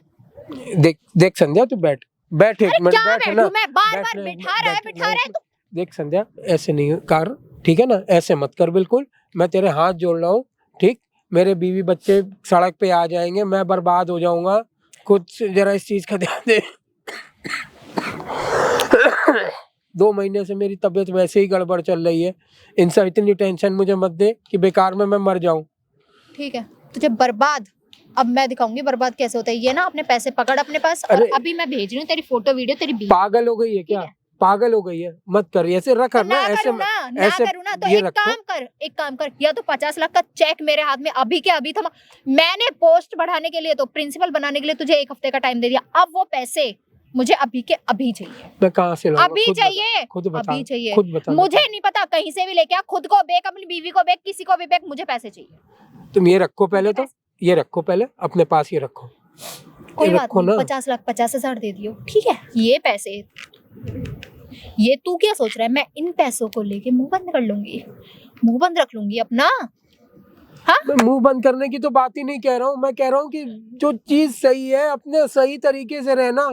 देख संध्या, तू बैठ 1 मिनट, क्या बैठ बैठूं ना। मैं? बार बैठ बार ना, बिठा रहा है तो देख संध्या, ऐसे नहीं कर, ठीक है ना? ऐसे मत कर बिल्कुल। मैं तेरे हाथ जोड़ रहा हूँ, ठीक? मेरे बीवी बच्चे सड़क पे आ जाएंगे, मैं बर्बाद हो जाऊंगा। खुद जरा इस चीज का ध्यान दे। 2 महीने से मेरी तबीयत वैसे ही गड़बड़ चल रही है। इनसे इतनी टेंशन मुझे मत दे कि बेकार में मैं मर जाऊं। ठीक है, तुझे बर्बाद अब मैं दिखाऊंगी बर्बाद कैसे होता है। ये ना अपने पैसे पकड़ अपने पास, और अरे- अभी मैं भेज रही हूँ तेरी फोटो वीडियो तेरी बीवी। पागल हो गई है क्या? पागल हो गई है? मत कर ऐसे, रख तो ना ऐसे करूँ ना तो ये एक रखो। काम कर, या तो 50 लाख का चेक मेरे हाथ में अभी के अभी थमा। मैंने पोस्ट बढ़ाने के लिए तो प्रिंसिपल बनाने के लिए तुझे 1 हफ्ते का टाइम दे दिया, अब वो पैसे मुझे अभी के अभी चाहिए। मैं कहाँ से लाऊंगा? अभी खुद बता, चाहिए, खुद बता, अभी चाहिए। खुद बता। मुझे नहीं पता, कहीं से भी लेके आ, खुद को बेक, अपनी बीवी को बेक, किसी को भी बेक, मुझे पैसे चाहिए। तुम ये रखो पहले, तो ये रखो पहले अपने पास, ये रखो। कोई ये बात रखो नहीं, ना। 50 लाख 50,000 दे दियो, ठीक है? ये पैसे, ये तू क्या सोच रहा है? मैं इन पैसों को लेके मुंह बंद कर लूंगी, मुंह बंद रख लूंगी अपना? मैं मुंह बंद करने की तो बात ही नहीं कह रहा हूँ। मैं कह रहा हूँ कि जो चीज सही है अपने सही तरीके से रहना।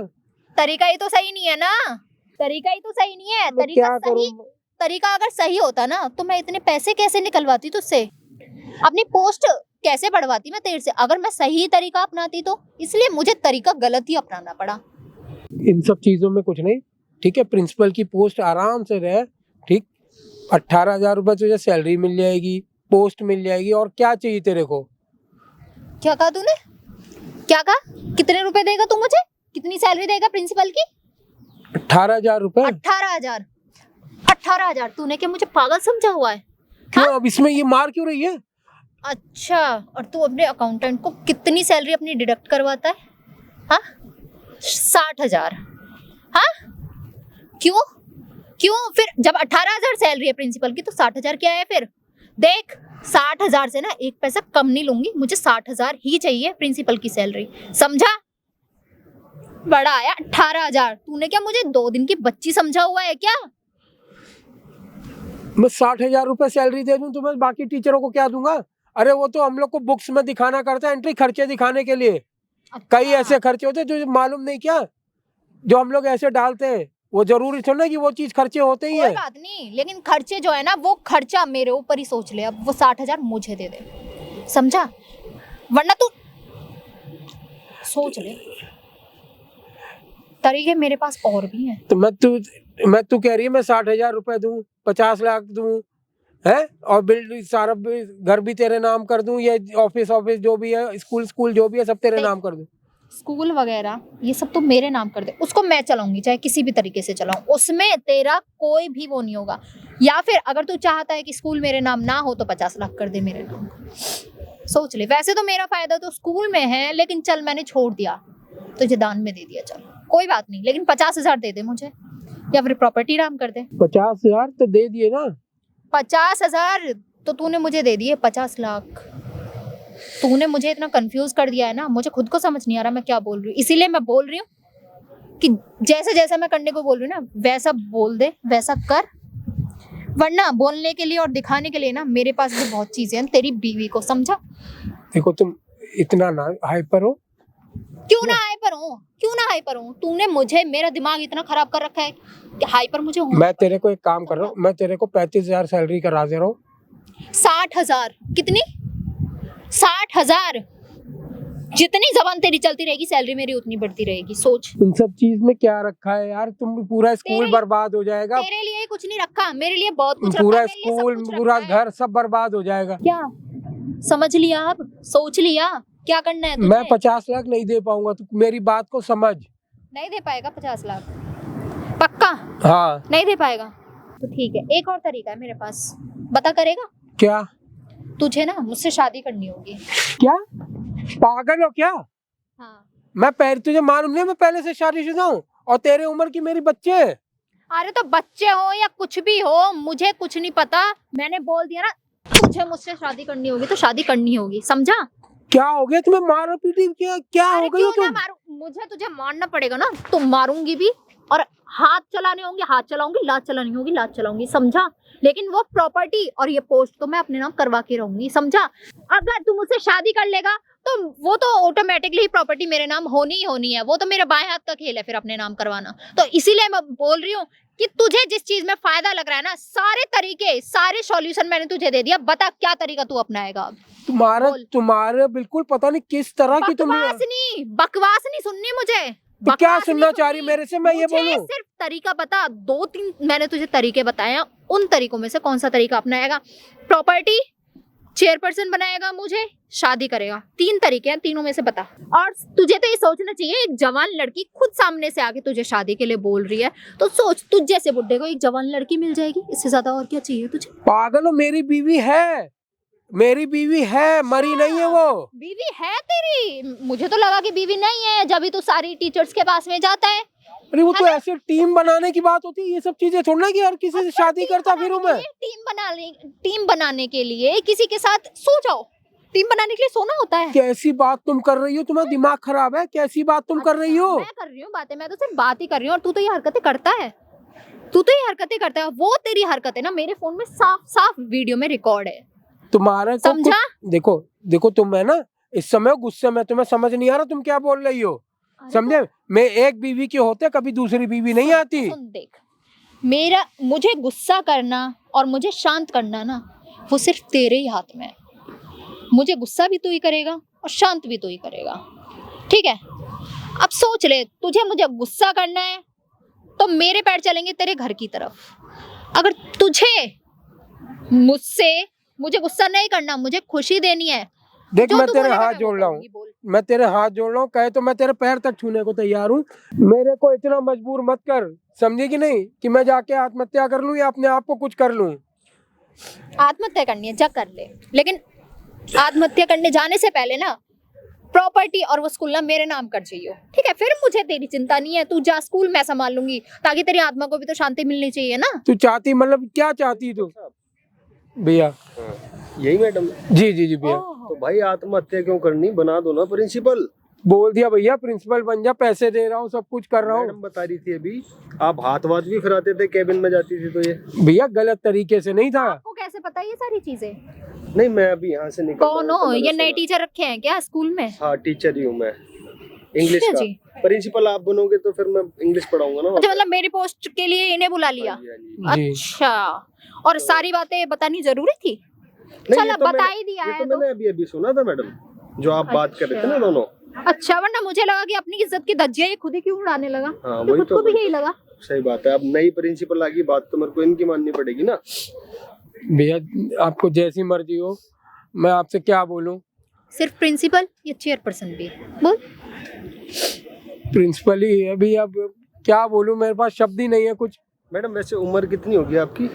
तरीका ही तो सही नहीं है ना, तरीका ही तो सही नहीं है। मैं क्या तरीका सही, करूँ? तरीका अगर सही होता ना तो मैं इतने पैसे कैसे निकलवाती तुझसे, अपनी पोस्ट कैसे बढ़वाती मैं तेरे से, अगर मैं सही तरीका अपनाती तो। इसलिए मुझे तरीका गलत ही अपनाना पड़ा। इन सब चीजों में कुछ नहीं, ठीक है, प्रिंसिपल की पोस्ट आराम से रहे, ठीक, 18,000 रुपए तुझे सैलरी मिल जाएगी, पोस्ट मिल जाएगी, और क्या चाहिए तेरे को? क्या कहा तूने? क्या कहा? कितने रुपए देगा तू मुझे? कितनी सैलरी देगा प्रिंसिपल की? 18,000 रुपए। 18,000? 18,000? तूने क्या मुझे पागल समझा हुआ है? क्यों, अब इसमें ये मार क्यों रही है? अच्छा, और तू अपने अकाउंटेंट को कितनी सैलरी अपनी डिडक्ट करवाता है? हाँ, 60,000? हाँ, क्यों? क्यों फिर? जब 18,000 सैलरी है प्रिंसिपल की, तो 60,000 क्या है फिर? देख, 60,000 से ना एक पैसा कम नहीं लूंगी, मुझे 60,000 ही चाहिए प्रिंसिपल की सैलरी, समझा? बड़ा आया 18,000। तूने क्या मुझे 2 दिन की बच्ची समझा हुआ है क्या? मैं 60,000 रुपए सैलरी दे दूं तो मैं बाकी टीचरों को क्या दूंगा? अरे वो तो हम लोग को बुक्स में दिखाना करता है, एंट्री खर्चे दिखाने के लिए। कई ऐसे खर्चे होते हैं जो मालूम नहीं क्या, जो हम लोग ऐसे डालते हैं, वो जरूरी थोड़ा ना कि वो चीज खर्चे होते ही कोई है। बात नहीं, लेकिन खर्चे जो है ना, वो खर्चा मेरे ऊपर ही सोच ले। अब वो 60,000 मुझे दे दे, समझा? वरना तू सोच ले, तरीके मेरे पास और भी हैं। तो मैं तू कह रही है मैं 60,000 रुपए दूं, 50 लाख दूं, है, और बिल्ड सारा घर भी तेरे नाम कर दूं, ये ऑफिस जो भी है, स्कूल जो भी है, सब तेरे नाम कर दूं? स्कूल वगैरह ये सब तो मेरे नाम कर दे, उसको मैं चलाऊंगी, चाहे किसी भी तरीके से चलाऊं, उसमें तेरा कोई भी वो नहीं होगा। या फिर अगर तू चाहता है कि स्कूल मेरे नाम ना हो, तो 50 लाख कर दे मेरे नाम। सोच ले, वैसे तो मेरा फायदा तो स्कूल में है, लेकिन चल मैंने छोड़ दिया, तुझे दान में दे दिया, चल कोई बात नहीं, लेकिन 50,000 दे दे मुझे, या फिर प्रॉपर्टी नाम कर दे। 50,000 तो दे दिए ना। 50,000 तो तूने मुझे दे दिए, 50 लाख तूने मुझे इतना कंफ्यूज कर दिया है ना, मुझे खुद को समझ नहीं आ रहा मैं क्या बोल रही हूँ। इसीलिए मैं बोल रही हूँ कि जैसे जैसा मैं करने को बोल रही हूँ ना, वैसा बोल दे, वैसा कर, वरना बोलने के लिए और दिखाने के लिए ना मेरे पास भी बहुत चीजें हैं तेरी बीवी को, समझा? देखो तुम इतना ना हाइपर हो। क्यों ना हाइपर हूँ? क्यों ना हाइपर हूँ? तूने मुझे, मेरा दिमाग इतना खराब कर रखा है कि हाइपर मुझे हूँ। मैं तेरे को एक काम कर रहा हूँ, मैं तेरे को 35,000 सैलरी करा दे रहा हूँ। 60,000? कितनी? 60,000? जितनी जबान तेरी चलती रहेगी, सैलरी मेरी उतनी बढ़ती रहेगी, सोच। इन सब चीज में क्या रखा है यार? तुम पूरा स्कूल बर्बाद हो जाएगा। तेरे लिए कुछ नहीं रखा, मेरे लिए बहुत कुछ पूरा रखा, मेरे लिए सब स्कूल, कुछ पूरा रखा है। घर सब बर्बाद हो जाएगा। क्या समझ लिया? अब सोच लिया क्या करना है तुझे? मैं 50 लाख नहीं दे पाऊंगा, तू मेरी बात को समझ। नहीं दे पाएगा 50 लाख? पक्का? हाँ। नहीं दे पाएगा तो ठीक है, एक और तरीका है मेरे पास, बता करेगा? क्या? तुझे ना मुझसे शादी करनी होगी। क्या पागल हो क्या? हाँ। मैं पहले तुझे मालूम नहीं मैं पहले से शादीशुदा हूँ, और तेरे उम्र की मेरी बच्चे है। अरे तो बच्चे हो या कुछ भी हो, मुझे कुछ नहीं पता, मैंने बोल दिया ना तुझे मुझसे शादी करनी होगी तो शादी करनी होगी, समझा? क्या हो गया तुम्हें? मारो पीटी क्या हो गई हो क्यों ना तुम? मारूं? मुझे तुझे मारना पड़ेगा ना, तो मारूंगी भी, और हाथ चलाने होंगे हाथ चलाऊंगी, लात चलानी होगी लात चलाऊंगी, समझा? लेकिन वो प्रॉपर्टी और ये पोस्ट तो मैं अपने नाम करवा के रहूंगी, समझा? अगर तू मुझसे शादी कर लेगा तो वो तो ऑटोमेटिकली प्रॉपर्टी मेरे नाम होनी ही होनी है, वो तो मेरे बाएं हाथ का खेल है फिर अपने नाम करवाना। तो इसीलिए मैं बोल रही हूँ कि तुझे जिस चीज में फायदा लग रहा है ना, सारे तरीके सारे सॉल्यूशन मैंने तुझे दे दिया, बता क्या तरीका तू अपनाएगा अब? तुम्हारे बिल्कुल पता नहीं किस तरह की तुम। बकवास नहीं सुननी मुझे। तो क्या सुनना चाह रही मेरे से? मैं ये बोलूं? सिर्फ तरीका बता, 2-3 मैंने तुझे तरीके बताए हैं, उन तरीकों में से कौन सा तरीका अपनाएगा? प्रॉपर्टी, चेयरपर्सन बनाएगा मुझे, शादी करेगा, 3 तरीके हैं, तीनों में से बता। और तुझे तो ये सोचना चाहिए, एक जवान लड़की खुद सामने से आके तुझे शादी के लिए बोल रही है, तो सोच तुझ जैसे बुड्ढे को एक जवान लड़की मिल जाएगी, इससे ज्यादा और क्या चाहिए तुझे? पागल हो, मेरी बीवी है, मरी नहीं है वो। बीवी है तेरी? मुझे तो लगा कि बीवी नहीं है, जब भी तू सारी टीचर्स के पास में जाता है। अरे वो तो ऐसे टीम बनाने की बात होती है, ये सब चीजें छोड़ना कि हर किसी से शादी करता फिरूं मैं। टीम बनाने के लिए किसी के साथ सो जाओ, टीम बनाने के लिए सोना होता है। कैसी बात तुम कर रही हो? तुम्हारा दिमाग खराब है? कैसी बात तुम कर रही हो? मैं कर रही हूँ बातें, मैं तो सिर्फ बात ही कर रही हूँ, और तू तो ये हरकतें करता है, वो तेरी हरकतें ना मेरे फोन में साफ साफ वीडियो में रिकॉर्ड है, तुम्हारा समझा? देखो तुम है ना इस समय गुस्से में, तुम्हें समझ नहीं आ रहा तुम क्या बोल रही हो, समझे? मैं एक बीवी के होते कभी दूसरी बीवी नहीं आती। सुन देख, मुझे गुस्सा करना और मुझे शांत करना ना, वो सिर्फ तेरे ही हाथ में है। मुझे गुस्सा भी तू ही करेगा और शांत भी तू ही करेगा, ठीक है? अब सोच ले, तुझे मुझे गुस्सा करना है तो मेरे पैर चलेंगे तेरे घर की तरफ। अगर तुझे मुझे गुस्सा नहीं करना, मुझे खुशी देनी है, देख जो मैं तू तेरे बोलेगा हाथ मैं वो जोड़ रहा करूंगी, हूँ, बोल। मैं तेरे हाथ जोड़ रहा हूँ, कहे तो मैं तेरे पैर तक छूने को तैयार हूँ। मेरे को इतना मजबूर मत कर, समझी कि नहीं, कि मैं जाके आत्महत्या कर लूँ या अपने आप को कुछ कर लूँ। आत्महत्या करनी है जा कर ले, लेकिन आत्महत्या करने जाने से पहले ना प्रॉपर्टी और वो स्कूल ना मेरे नाम कर चाहिए, ठीक है? फिर मुझे तेरी चिंता नहीं है, तू जा स्कूल, मैं संभाल लूंगी, ताकि तेरी आत्मा को भी तो शांति मिलनी चाहिए ना। तू चाहती, मतलब क्या चाहती तू भैया? यही मैडम? जी जी जी भैया। तो भाई आत्महत्या क्यों करनी, बना दो ना प्रिंसिपल। बोल दिया भैया, प्रिंसिपल बन जा, पैसे दे रहा हूँ, सब कुछ कर रहा मैडम हूँ। बता रही थी अभी, आप हाथ वाथ भी फिराते थे कैबिन में जाती थी तो ये? भैया गलत तरीके से नहीं था। आपको कैसे पता ये सारी चीजें? नहीं, मैं अभी यहाँ से निकल कौन हो? ये नए टीचर रखे हैं क्या स्कूल में? हाँ टीचर ही हूँ मैं, इंग्लिश अच्छा का। जी। प्रिंसिपल आप बनोगे तो फिर मैं इंग्लिश पढ़ाऊंगा ना। अच्छा, मतलब मेरी पोस्ट के लिए इन्हें बुला लिया? हाँ जी, हाँ जी। जी। अच्छा, और सारी बातें बतानी जरूरी थी? नहीं, चलो ये तो बता मैंने- ही दिया ये है तो तो। मैंने अभी सुना था मैडम, जो आप बात कर रहे थे ना दोनों। अच्छा, वरना मुझे लगा कि अपनी इज्जत की धज्जियां ये खुद ही क्यों उड़ाने लगा। हाँ, तो वही खुद तो, को भी वही यही लगा। सही बात है, अब नई प्रिंसिपल आ गई, बात तो मेरे को इनकी माननी पड़ेगी ना। भैया आपको जैसी मर्जी हो, मैं आपसे क्या बोलूं? सिर्फ प्रिंसिपल या चेयरपर्सन भी? बोल। प्रिंसिपल ही है अभी, अब क्या बोलूं, मेरे पास शब्द ही नहीं है कुछ। मैडम वैसे उम्र कितनी होगी आपकी?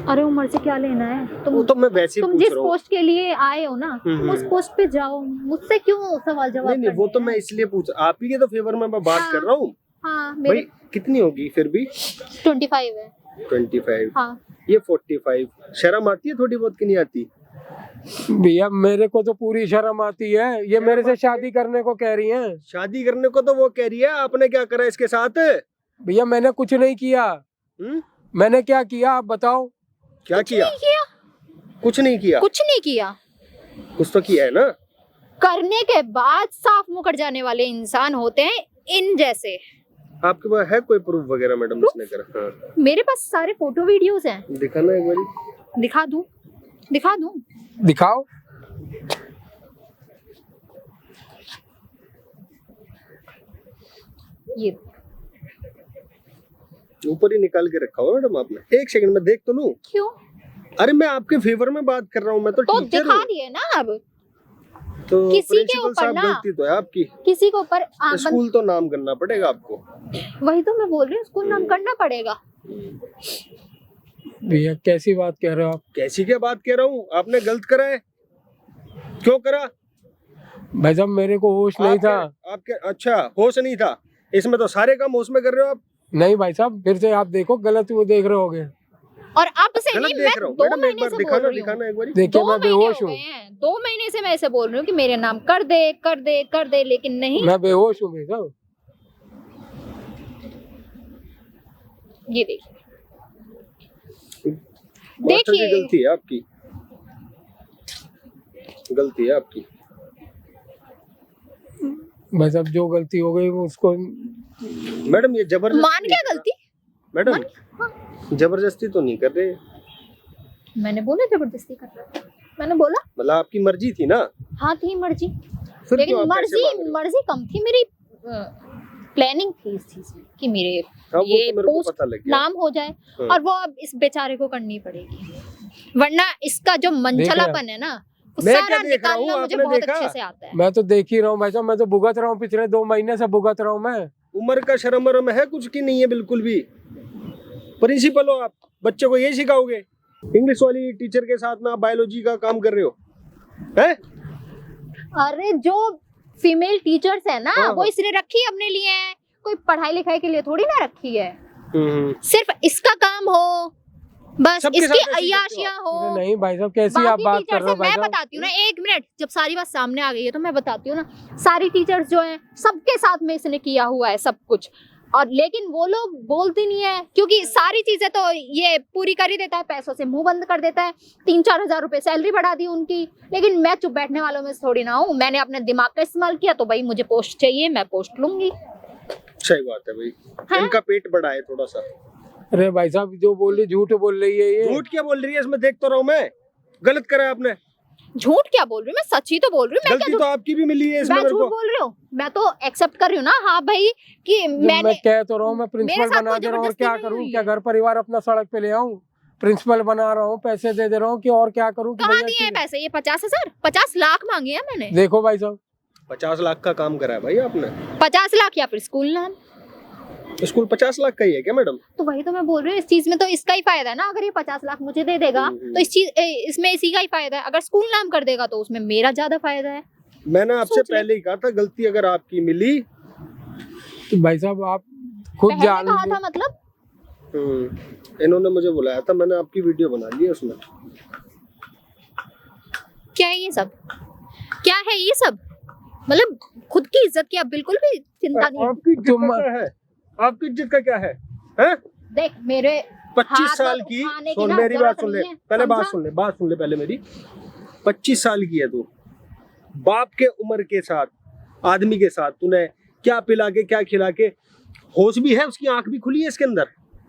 अरे उम्र से क्या लेना है? वो तो मैं वैसे ही तुम पूछ जिस रहा हूँ। पोस्ट के लिए आए हो ना, तुम उस पोस्ट पे जाओ, मुझसे क्यों सवाल जवाब नहीं, वो करने तो हैं? मैं इसलिए पूछ, आप ही के तो फेवर में मैं बात हाँ। कर रहा हूँ। हाँ, भाई मेरे कितनी होगी फिर भी? 25 है। 25। हाँ, ये 45। शर्म आती है थोड़ी बहुत कि नहीं आती? भैया मेरे को तो पूरी शर्म आती है, ये मेरे से शादी करने को कह रही हैं। शादी करने को तो वो कह रही है, आपने क्या करा इसके साथ? भैया मैंने कुछ नहीं किया। मैंने क्या किया आप बताओ? क्या किया? नहीं किया, कुछ नहीं किया। कुछ नहीं किया। कुछ तो किया है ना? करने के बाद साफ मुकर जाने वाले इंसान होते हैं इन जैसे। आपके पास है कोई प्रूफ वगैरह मैडम इसने करा? हाँ, मेरे पास सारे फोटो वीडियोस हैं, दिखाना एक बारी। दिखा दूं? दिखा दूं? दिखाओ। ये ऊपर ही निकाल के रखा हुआ मैडम आपने, एक सेकंड में देख तो लूं। क्यों? अरे मैं आपके फेवर में बात कर रहा हूँ, मैं तो तो टीचर दिखा हूँ। दिए ना। अब तो किसी के प्रिंसिपल ऊपर साहब ना- गलती तो है आपकी। किसी के ऊपर स्कूल तो नाम करना पड़ेगा आपको। वही तो मैं बोल रही हूँ, स्कूल नाम करना पड़ेगा। भैया कैसी बात कह रहे हो आप? कैसी क्या बात कह रहा हूँ, आपने गलत करा है। क्यों करा? भाई साहब मेरे को होश नहीं था। आपके अच्छा होश नहीं था, इसमें तो सारे काम होश में कर रहे हो आप। नहीं भाई साहब, फिर से आप देखो, गलत वो देख रहे होगे। और अब से गलत नहीं, देख मैं रहा हूँ 2 मैडम, एक महीने बार से बोल दिखाना रही हूँ। दिखाना एक बारी। देखिए 2 मैं महीने बेहोश हो हूँ, गए हैं, 2 महीने से मैं ऐसे बोल रही हूँ कि मेरे नाम कर दे कर दे कर दे, लेकिन नहीं। मैं बेहोश हूँ भाई साहब। ये देखिए, मास्टर जी देखिए। गलती है आपकी, गलती है आपकी। भाई साहब जो गलती हो गई वो उसको, मैडम ये जबरदस्ती मान नहीं क्या कर रहा। गलती? मैडम जबरदस्ती तो नहीं कर रहे, मैंने बोला जबरदस्ती कर रहा है, मैंने बोला मतलब आपकी मर्जी थी ना। हाँ थी मर्जी, फिर लेकिन क्यों आप पैसे मांग रहे हो? मर्जी कम थी मेरी। प्लानिंग थी इस चीज में कि मेरे हाँ, वो ये तो मेरे को पोस्ट पता लग गया। नाम हो जाए, हाँ। और वो अब इस बेचारे को करनी पड़ेगी, वरना इसका जो मनचलापन है ना, वो मैं सारा क्या देख रहा हूँ, निकालना मुझे आपने बहुत देखा? अच्छे से आता है। मैं तो देख ही रहा हूँ भाई साहब, मैं तो भुगत रहा हूँ, पिछले 2 महीने से भुगत रहा हूँ मैं। उम्र का शर्म वरम है कुछ की नहीं है बिल्कुल भी। प्रिंसिपल हो आप, बच्चे को ये सिखाओगे? इंग्लिश वाली टीचर के साथ में आप बायोलॉजी का काम कर रहे हो हैं? अरे जो फीमेल टीचर्स है ना, हाँ, वो हाँ। इसने रखी है अपने लिए, कोई पढ़ाई लिखाई के लिए थोड़ी ना रखी है। सिर्फ इसका काम हो, बस सबके इसकी साथ ऐसे ही करते हो अय्याशियां अरे हो। नहीं भाई साहब, कैसी आप बाकी बात कर टीचर्स रहे हो है, भाई मैं साहब? बताती हूँ ना, 1 मिनट, जब सारी बात सामने आ गई है तो मैं बताती हूँ ना। सारी टीचर्स जो है सबके साथ में इसने किया हुआ है सब कुछ, और लेकिन वो लोग बोलते नहीं है, क्योंकि सारी चीजें तो ये पूरी कर ही देता है, पैसों से मुंह बंद कर देता है। 3-4 हजार रुपए सैलरी बढ़ा दी उनकी, लेकिन मैं चुप बैठने वालों में से थोड़ी ना हूँ। मैंने अपने दिमाग का इस्तेमाल किया तो भाई मुझे पोस्ट चाहिए, मैं पोस्ट लूंगी। सही बात है भाई, हाँ? इनका पेट बड़ा है थोड़ा सा। अरे भाई साहब जो बोल रही झूठ बोल रही है ये। झूठ क्या बोल रही है इसमें, देख तो रहा हूँ मैं। गलत करा आपने। झूठ क्या बोल रही हूँ, मैं सच ही तो बोल रही हूँ। मैं गलती क्या तो आपकी भी मिली है इसमें मैं मेरे झूठ को। बोल रही हूँ? मैं तो एक्सेप्ट कर रही हूँ ना, हाँ भाई कि मैं कह तो रहा हूँ, मैं मेरे प्रिंसिपल साथ बना कोई दे रहा हूँ और जबरदस्ती क्या नहीं करूँ? हुई क्या है। घर परिवार अपना सड़क पे ले आऊँ? प्रिंसिपल बना रहा हूँ, पैसे दे दे रहा हूँ कि और क्या करूँ? कि कहाँ भैया दिए हैं कि- पैसे? ये 50,000 50 लाख मांगे हैं मैंने। देखो भाई साहब, 50 लाख का काम करा है भाई आपने। 50 लाख या फिर स्कूल नाम। स्कूल 50 लाख का ही है क्या मैडम? तो वही तो मैं बोल रही हूँ, इस चीज में तो इसका ही फायदा है ना। अगर ये 50 लाख मुझे दे देगा तो इसमें इसी का ही फायदा है। अगर स्कूल नाम कर देगा तो उसमें मेरा ज्यादा फायदा है। मैंने आपसे सोच ले। पहले ही कहा था, गलती अगर आपकी मिली। तो भाई साहब आप खुद पहले जान कहा लीजिए। था मतलब इन्होंने मुझे बुलाया था, मैंने आपकी वीडियो बना ली है उसमें। क्या है ये सब? क्या है ये सब? मतलब खुद की इज्जत की अब बिल्कुल भी चिंता नहीं है। आपकी इज्जत का क्या है? आपकी इज्जत का क्या है? हैं? देख मेरे 25 हाथ साल मत की, उठाने की सुन ना मेरी बात जरूरत सुन ले, नहीं है, पहले बात समझा? सुन ले, बात सुन ले पहले मेरी। 25 साल की है तू, बाप के उम्र के साथ आदमी के साथ तूने क्या पिला के क्या खिला के, होश भी है, उसकी आंख भी खुली है इसके अंदर।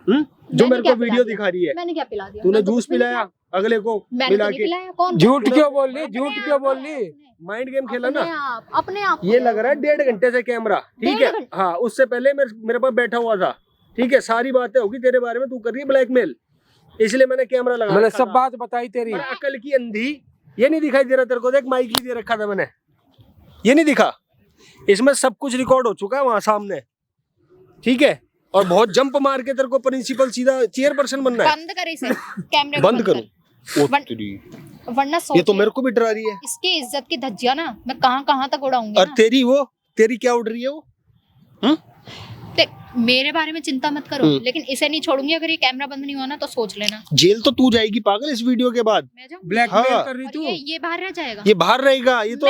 जो मैंने मेरे क्या को पिला वीडियो दिया? दिखा रही है, मैंने क्या पिला दिया? तूने मैंने तो जूस कुछ भी नहीं पिलाया अगले को मैंने मिला तो नहीं के। पिलाया। कौन झूठ क्यों बोल रही? झूठ अपने क्यों आप बोल है, रही? माइंड गेम खेला ना। अपने आप ये लग रहा है 1.5 घंटे से कैमरा, ठीक है? 1.5 घंटे? हाँ, उससे पहले मेरे पास बैठा हुआ था, ठीक है? सारी बातें होगी तेरे बारे में, तू कर रही है ब्लैकमेल, इसलिए मैंने कैमरा लगा मैंने रखा सब था। बात बताई तेरी। पर अकल की अंधी, ये नहीं दिखाई दे रहा तेरे को? देख माइक भी दे रखा था मैंने, ये नहीं दिखा? इसमें सब कुछ रिकॉर्ड हो चुका है वहां सामने, ठीक है? और बहुत जंप मार के तेरे को प्रिंसिपल सीधा चेयरपर्सन बनना है। बंद कर इसे, कैमरे को बंद करूं? ओ वन- तेरी, वरना ये तो सोच मेरे को भी डरा रही है। इसकी इज्जत की धज्जियां ना मैं कहां कहां तक उड़ाऊंगी और ना। तेरी क्या उड़ रही है वो? देख मेरे बारे में चिंता मत करो, लेकिन इसे नहीं छोड़ूंगी। अगर ये कैमरा बंद नहीं हुआ ना तो सोच लेना जेल तो तू जाएगी पागल इस वीडियो के बाद। मैं जाऊं ब्लैकमेल हाँ। कर रही और तू। ये बाहर रह जाएगा। ये बाहर रहेगा, ये तो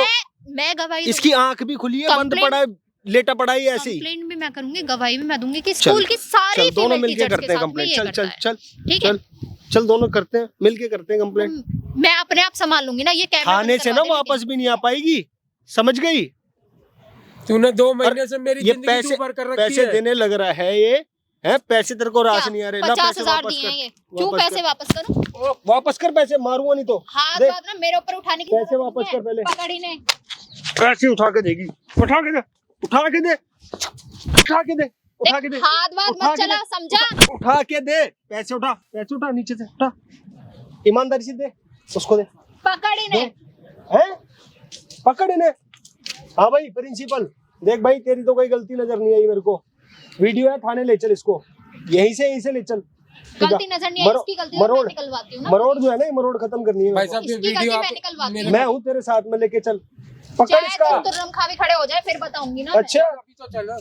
मैं गवाही इसकी आंख भी खुली है, बंद Complaint- पड़ा है, लेटा पड़ा है ऐसे ही। कंप्लेंट भी मैं करूंगी, गवाही भी मैं दूंगी कि चल, स्कूल की सारी चल दोनों फीमेल मिलके टीचर्स करते के हैं साथ में कंप्लेंट। ये चल करता चल है। चल ठीक है? चल चल दोनों करते हैं, मिलके करते हैं कंप्लेंट। मैं अपने आप संभाल लूंगी ना। ये कैमरा बंद थाने से करवा ना दे वापस भी नहीं आ पाएगी, समझ गई? तूने 2 महीने से मेरी ये जिंदगी पैसे ऊपर कर रखी पैसे है। देने लग रहा है ये, है? पैसे तेरे को रास क्या? नहीं आ रहे ना? 50,000 वापस दिए हैं कर, ये। क्यों वापस पैसे कर। वापस करूं? ओ, वापस कर पैसे, मारूंगा नहीं तो। हाथ देख, बात ना मेरे ऊपर उठाने की पैसे जरूरत वापस नहीं है। कर पहले। पकड़ी ने पैसे उठा के देगी, उठा के दे, उठा के दे, उठा के दे, उठा के दे, हाथ बात उठा मत के चला, दे, समझा? उठा के दे, पैसे उठा, पैसे उठा, नीचे से उठा, ईमानदारी से दे, उसको दे। पकड़ी ने हैं? पकड़ इन्हें। हाँ भाई प्रिंसिपल, देख भाई तेरी तो कोई गलती नजर नहीं आई मेरे को, वीडियो है, थाने ले चल इसको, यहीं से ले चल। गलती नजर नहीं आई, इसकी गलती मैं निकलवाती हूँ ना। मरोड़ जो है ना, ये मरोड़ खत्म करनी है भाई मेरे साहब ये इसकी वीडियो गलती आप मैं निकलवाती हूँ। को। मैं हूँ तेरे साथ में, लेके चल, पकड़ चाहे इसका। तुम तुर्रम खा भी खड़े हो जाए फिर बताऊंगी ना मैं। अच्छा अभी तो चल।